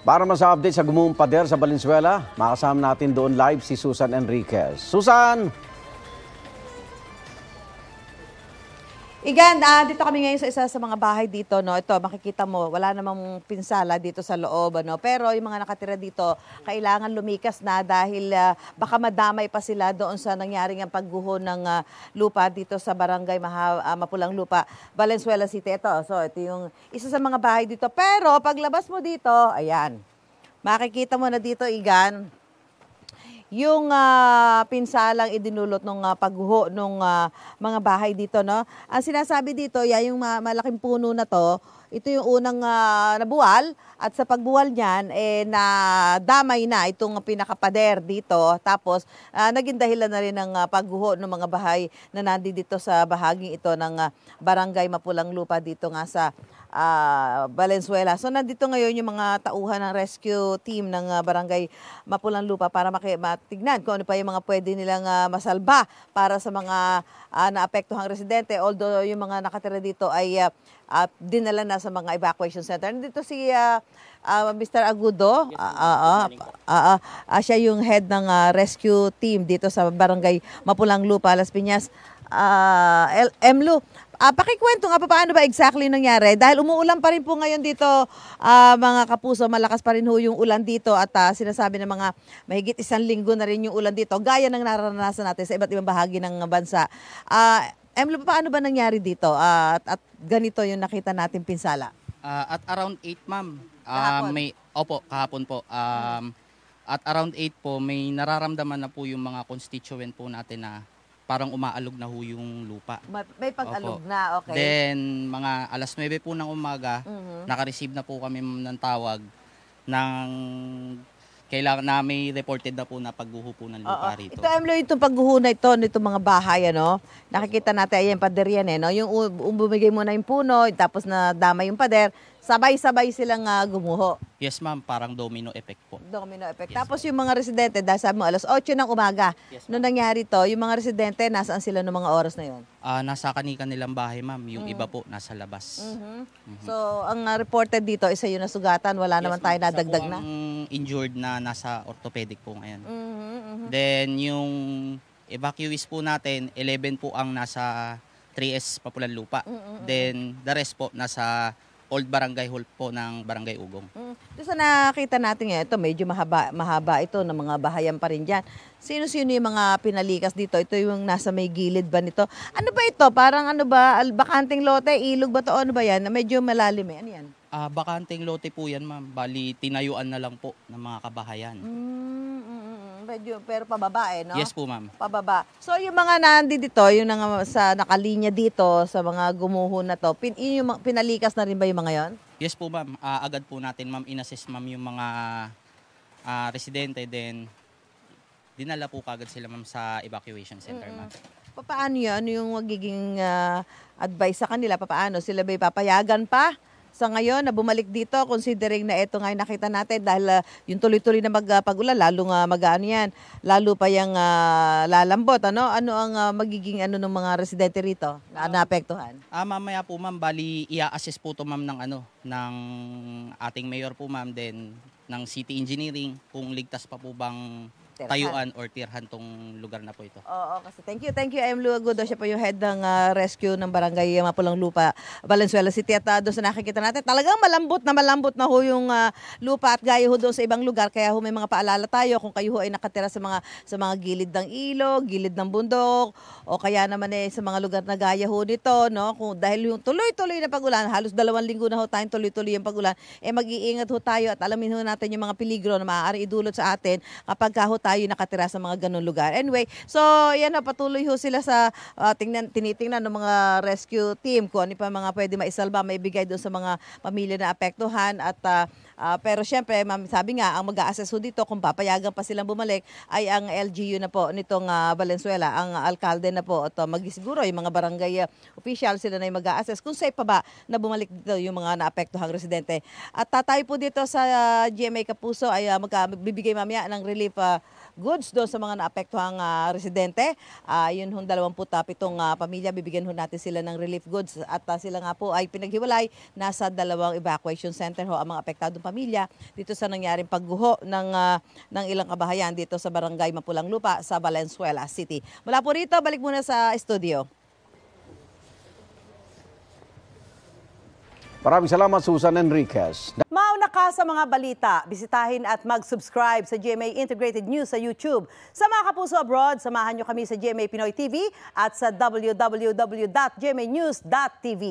Para mas update sa gumuhong pader sa Valenzuela, makasama natin doon live si Susan Enriquez. Susan! Igan, dito kami ngayon sa isa sa mga bahay dito, no. Ito, makikita mo, wala namang pinsala dito sa loob, ano. Pero yung mga nakatira dito, kailangan lumikas na dahil baka madamay pa sila doon sa nangyaring ang pagguho ng lupa dito sa barangay Mapulang Lupa, Valenzuela City. Ito yung isa sa mga bahay dito. Pero paglabas mo dito, ayan, makikita mo na dito, Igan, yung pinsalang idinulot ng pagguho ng mga bahay dito, no? Ang sinasabi dito, yung malaking puno na to, ito yung unang nabuwal at sa pagbuwal niyan, nadamay na itong pinakapader dito. Tapos, naging dahilan na rin ng pagguho ng mga bahay na nandito sa bahaging ito ng barangay Mapulang Lupa dito nga sa Valenzuela. So nandito ngayon yung mga tauhan ng rescue team ng barangay Mapulang Lupa para matignan kung ano pa yung mga pwede nilang masalba para sa mga naapektuhang residente. Although yung mga nakatira dito ay dinala na sa mga evacuation center. Nandito si Mr. Agudo. Siya yung head ng rescue team dito sa barangay Mapulang Lupa, Las Piñas. Emlu, pakikwento nga paano ba exactly nangyari? Dahil umuulan pa rin po ngayon dito, mga kapuso, malakas pa rin ho yung ulan dito at sinasabi ng mga mahigit 1 linggo na rin yung ulan dito, gaya ng naranasan natin sa iba't ibang bahagi ng bansa. Emlo, paano ba nangyari dito? At ganito yung nakita natin pinsala. At around 8, ma'am. Kahapon? Kahapon po. At around 8 po, may nararamdaman na po yung mga constituent po natin na parang umaalog na ho yung lupa. May pag-alog na, okay. Then, mga alas 9 po ng umaga, naka-receive na po kami ng tawag ng kailangan na may reported na po na pagguho po ng lupa rito. Ito, Emlo, itong pagguho na ito, nitong mga bahay, ano, nakikita natin, ayan, pader yan, no? Yung bumigay mo na yung puno, tapos na dama yung pader, sabay-sabay silang gumuho. Yes, ma'am. Parang domino effect po. Domino effect. Yes, Tapos yung mga residente, dahil sabi mo, alas 8 ng umaga, yes, nung nangyari to, yung mga residente, nasaan sila noong mga oras na yun? Nasa kanilang bahay, ma'am. Yung iba po, nasa labas. So, ang reported dito, isa yung nasugatan, wala naman tayo nadagdag na? Injured na nasa orthopedic po ngayon. Then, yung evacuees po natin, 11 po ang nasa 3S Mapulang Lupa. Then, the rest po nasa Old Barangay Hall po ng Barangay Ugong. Doon sa nakita natin ito, medyo mahaba ito ng mga bahayan pa rin dyan. Sino-sino yung mga pinalikas dito? Ito yung nasa may gilid ba nito? Ano ba ito? Parang ano ba? Bakanting lote? Ilog ba ito? Ano ba yan? Medyo malalim eh. Ano yan? Bakanting lote po yan, ma'am. Bali, tinayuan na lang po ng mga kabahayan. Medyo, pero pababa no? Yes po, ma'am. Pababa. So yung mga nandito, yung sa nakalinya dito, sa mga gumuho na to, yung pinalikas na rin ba yung mga yon? Yes po, ma'am. Agad po natin, ma'am, inassess, ma'am, yung mga residente. Then, dinala po kagad sila, ma'am, sa evacuation center, ma'am. Paano yan? Ano yung magiging advice sa kanila? Paano? Sila ba ipapayagan pa? Sa ngayon, na bumalik dito, considering na ito nga nakita natin dahil yung tuloy-tuloy na magpag-ulan, lalo nga mag-ano yan, lalo pa yung lalambot. Ano ang magiging ng mga residente rito na naapektuhan? Mamaya po, ma'am, bali i-assess po to, ma'am, ng ating mayor po, ma'am, then ng city engineering kung ligtas pa po bang tayuan or tirhan tong lugar na po ito. Oo, kasi thank you, Emlu Agudo. Siya po yung head ng rescue ng barangay Mapulang Lupa, Valenzuela City. At doon sa nakikita natin, talagang malambot na ho yung lupa at gaya ho doon sa ibang lugar. Kaya ho may mga paalala tayo kung kayo ho ay nakatira sa mga gilid ng ilog, gilid ng bundok, o kaya naman sa mga lugar na gaya ho nito, no? Dahil yung tuloy-tuloy na pag-ulan, halos 2 linggo na ho tayong tuloy-tuloy yung pag-ulan, mag-iingat ho tayo at alamin ho natin yung mga peligro na maaari idulot sa atin kapag ho tayo nakatira sa mga ganun lugar. Anyway, so yan na, patuloy ho sila sa tinitingnan ng mga rescue team kung ano pa mga pwede maisalba, maibigay doon sa mga pamilya na apektuhan at pero syempre, ma'am, sabi nga, ang mag-a-assess ho dito kung papayagan pa silang bumalik ay ang LGU na po nitong Valenzuela, ang alkalde na po at magisiguro yung mga barangay official sila na yung mag-a-assess kung safe pa ba na bumalik dito yung mga naapektuhang residente. At tayo po dito sa GMA Kapuso ay magbibigay mamaya ng relief goods doon sa mga naapektuhang residente. Yun hong 27 pamilya, bibigyan ho natin sila ng relief goods at sila nga po ay pinaghiwalay nasa 2 evacuation center ho ang mga apektadong pamilya. pamilya dito sa nangyaring pagguho ng ilang kabahayan dito sa Barangay Mapulang Lupa sa Valenzuela City. Mula po rito, balik muna sa studio. Maraming salamat, Susan Enriquez. Mauna ka sa mga balita. Bisitahin at mag-subscribe sa GMA Integrated News sa YouTube. Sa mga kapuso abroad, samahan nyo kami sa GMA Pinoy TV at sa www.gmanews.tv.